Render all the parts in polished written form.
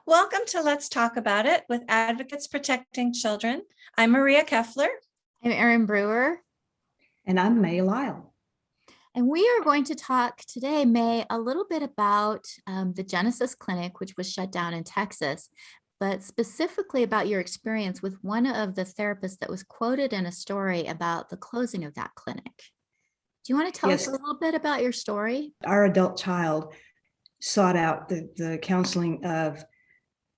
Welcome to Let's Talk About It with Advocates Protecting Children. I'm Maria Keffler. I'm Erin Brewer. And I'm May Lyle. And we are going to talk today, May, a little bit about the Genesis Clinic, which was shut down in Texas, but specifically about your experience with one of the therapists that was quoted in a story about the closing of that clinic. Do you want to tell us a little bit about your story? Our adult child sought out the counseling of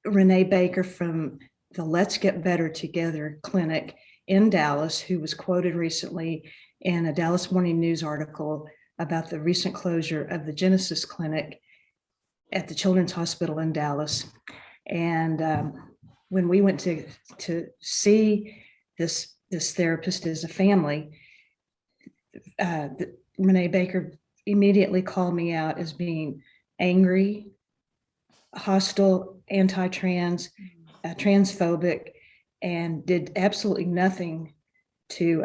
Renee Baker from the Let's Get Better Together clinic in Dallas, who was quoted recently in a Dallas Morning News article about the recent closure of the Genesis Clinic at the Children's Hospital in Dallas. And when we went to see this therapist as a family, Renee Baker immediately called me out as being angry, hostile, anti-trans, transphobic, and did absolutely nothing to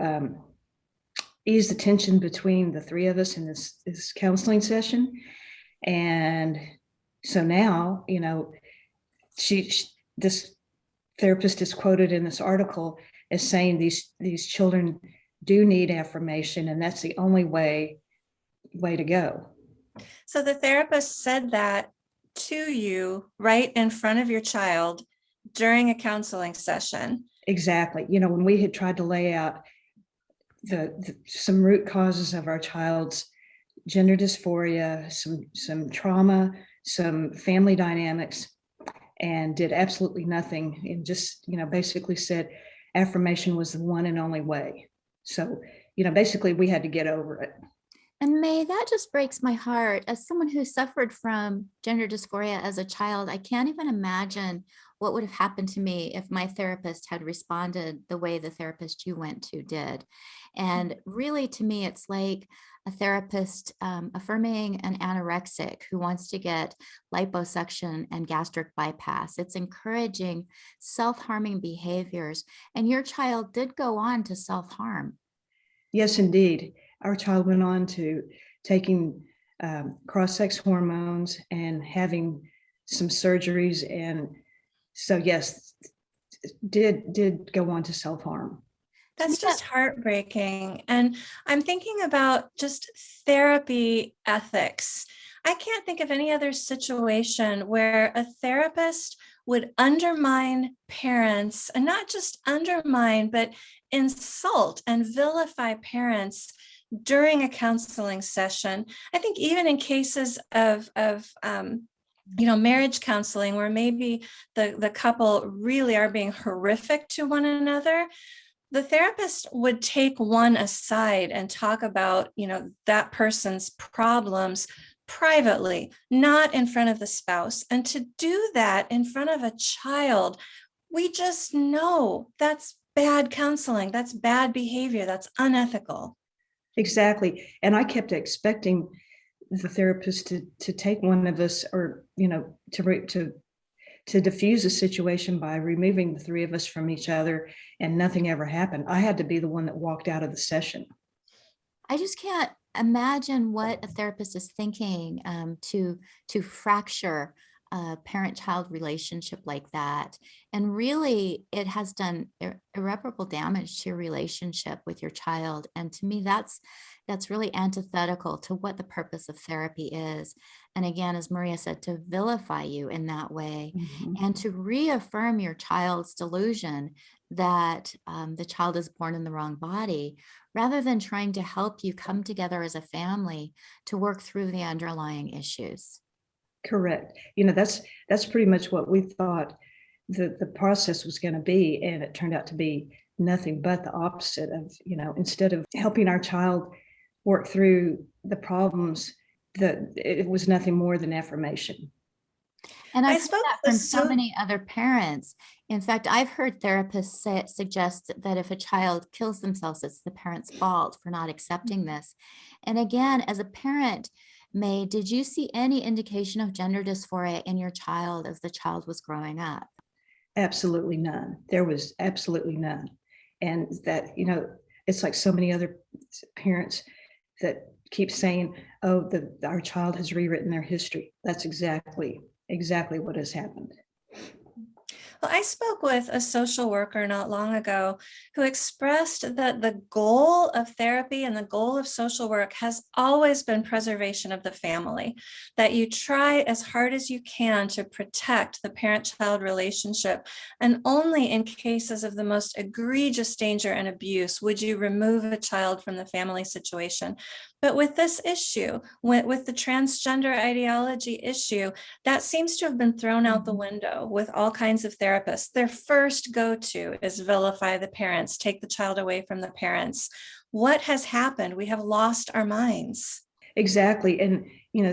ease the tension between the three of us in this counseling session. And so now, this therapist is quoted in this article as saying these children do need affirmation, and that's the only way to go. So the therapist said that to you right in front of your child during a counseling session. Exactly. When we had tried to lay out some root causes of our child's gender dysphoria, some trauma, some family dynamics, and did absolutely nothing, and just basically said affirmation was the one and only way. So basically we had to get over it. And May, that just breaks my heart. As someone who suffered from gender dysphoria as a child, I can't even imagine what would have happened to me if my therapist had responded the way the therapist you went to did. And really, to me, it's like a therapist affirming an anorexic who wants to get liposuction and gastric bypass. It's encouraging self-harming behaviors. And your child did go on to self-harm. Yes, indeed. Our child went on to taking cross-sex hormones and having some surgeries, and so yes, did go on to self-harm. That's just heartbreaking. And I'm thinking about just therapy ethics. I can't think of any other situation where a therapist would undermine parents, and not just undermine, but insult and vilify parents during a counseling session. I think even in cases of marriage counseling, where maybe the couple really are being horrific to one another, the therapist would take one aside and talk about, that person's problems privately, not in front of the spouse. And to do that in front of a child, we just know that's bad counseling, that's bad behavior, that's unethical. Exactly. And I kept expecting the therapist to take one of us, or to diffuse a situation by removing the three of us from each other, and nothing ever happened. I had to be the one that walked out of the session. I just can't imagine what a therapist is thinking to fracture a parent-child relationship like that. And really, it has done irreparable damage to your relationship with your child. And to me, that's really antithetical to what the purpose of therapy is. And again, as Maria said, to vilify you in that way, and to reaffirm your child's delusion that the child is born in the wrong body, rather than trying to help you come together as a family to work through the underlying issues. Correct. That's pretty much what we thought the process was going to be, and it turned out to be nothing but the opposite of, instead of helping our child work through the problems, that it was nothing more than affirmation. And I've heard that from so many other parents. In fact, I've heard therapists suggest that if a child kills themselves, it's the parent's fault for not accepting this. And again, as a parent, May, did you see any indication of gender dysphoria in your child as the child was growing up? Absolutely none. There was absolutely none. And that, it's like so many other parents that keep saying, our child has rewritten their history. That's exactly what has happened. Well, I spoke with a social worker not long ago who expressed that the goal of therapy and the goal of social work has always been preservation of the family, that you try as hard as you can to protect the parent-child relationship. And only in cases of the most egregious danger and abuse would you remove a child from the family situation. But with this issue, with the transgender ideology issue, that seems to have been thrown out the window with all kinds of therapists. Their first go-to is vilify the parents, take the child away from the parents. What has happened? We have lost our minds. Exactly. And,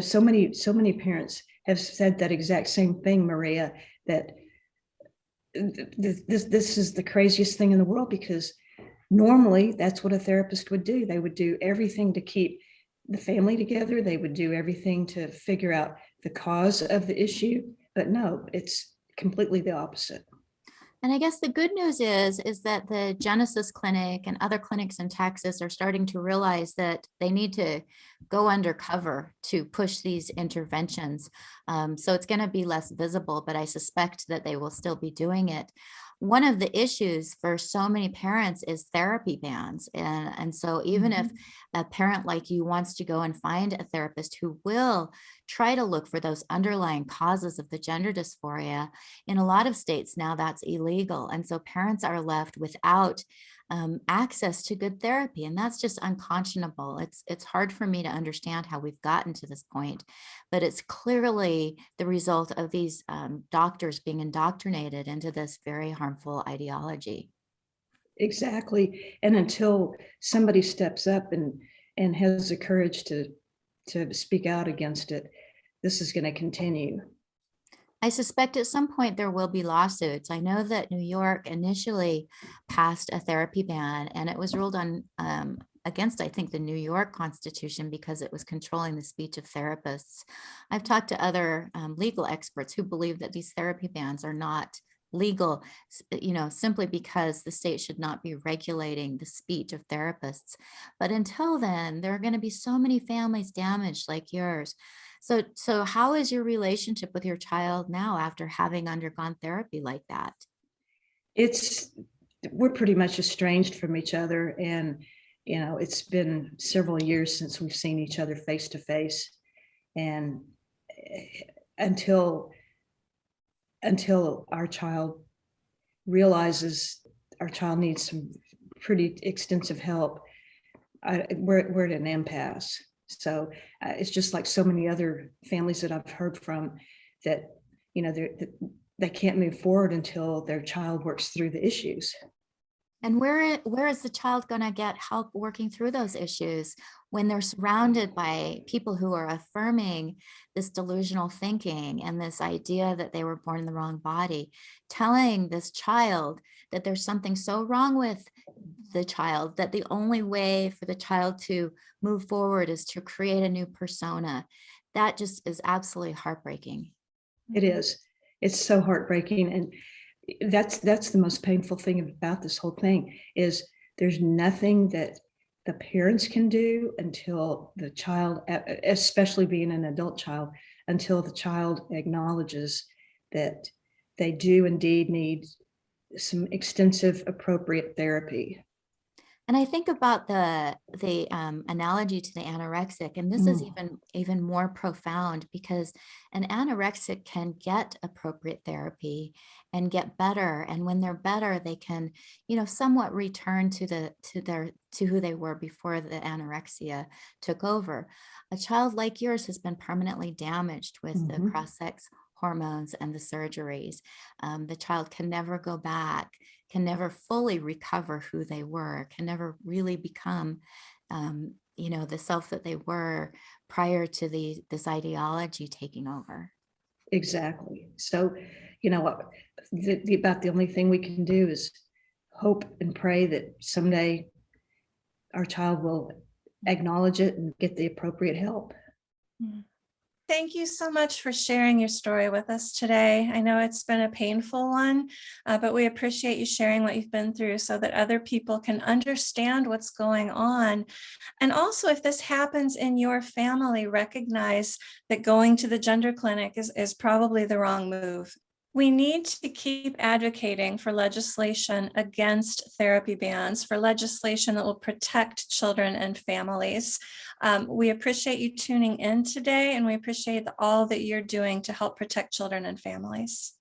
so many parents have said that exact same thing, Maria, that this is the craziest thing in the world, because normally that's what a therapist would do. They would do everything to keep the family together. They would do everything to figure out the cause of the issue. But no, it's completely the opposite. And I guess the good news is that the Genesis Clinic and other clinics in Texas are starting to realize that they need to go undercover to push these interventions. So it's going to be less visible, but I suspect that they will still be doing it. One of the issues for so many parents is therapy bans. And so even if a parent like you wants to go and find a therapist who will try to look for those underlying causes of the gender dysphoria, in a lot of states now that's illegal. And so parents are left without access to good therapy. And that's just unconscionable. It's hard for me to understand how we've gotten to this point, but it's clearly the result of these doctors being indoctrinated into this very harmful ideology. Exactly. And until somebody steps up and has the courage to speak out against it, this is going to continue. I suspect at some point there will be lawsuits. I know that New York initially passed a therapy ban, and it was ruled on against, I think, the New York Constitution because it was controlling the speech of therapists. I've talked to other legal experts who believe that these therapy bans are not legal, simply because the state should not be regulating the speech of therapists. But until then, there are going to be so many families damaged like yours. So how is your relationship with your child now after having undergone therapy like that? We're pretty much estranged from each other. And, it's been several years since we've seen each other face to face. And until our child realizes our child needs some pretty extensive help, we're at an impasse. So it's just like so many other families that I've heard from that, they can't move forward until their child works through the issues. And where is the child going to get help working through those issues when they're surrounded by people who are affirming this delusional thinking and this idea that they were born in the wrong body, telling this child that there's something so wrong with the child that the only way for the child to move forward is to create a new persona? That just is absolutely heartbreaking. It is. It's so heartbreaking. And that's the most painful thing about this whole thing is there's nothing that the parents can do until the child, especially being an adult child, until the child acknowledges that they do indeed need some extensive appropriate therapy. And I think about the analogy to the anorexic, and this is even more profound because an anorexic can get appropriate therapy and get better. And when they're better, they can, somewhat return to who they were before the anorexia took over. A child like yours has been permanently damaged with the cross-sex hormones and the surgeries. The child can never go back, can never fully recover who they were, can never really become, the self that they were prior to this ideology taking over. Exactly. So, about the only thing we can do is hope and pray that someday our child will acknowledge it and get the appropriate help. Thank you so much for sharing your story with us today. I know it's been a painful one, but we appreciate you sharing what you've been through so that other people can understand what's going on. And also, if this happens in your family, recognize that going to the gender clinic is probably the wrong move. We need to keep advocating for legislation against therapy bans, for legislation that will protect children and families. We appreciate you tuning in today, and we appreciate all that you're doing to help protect children and families.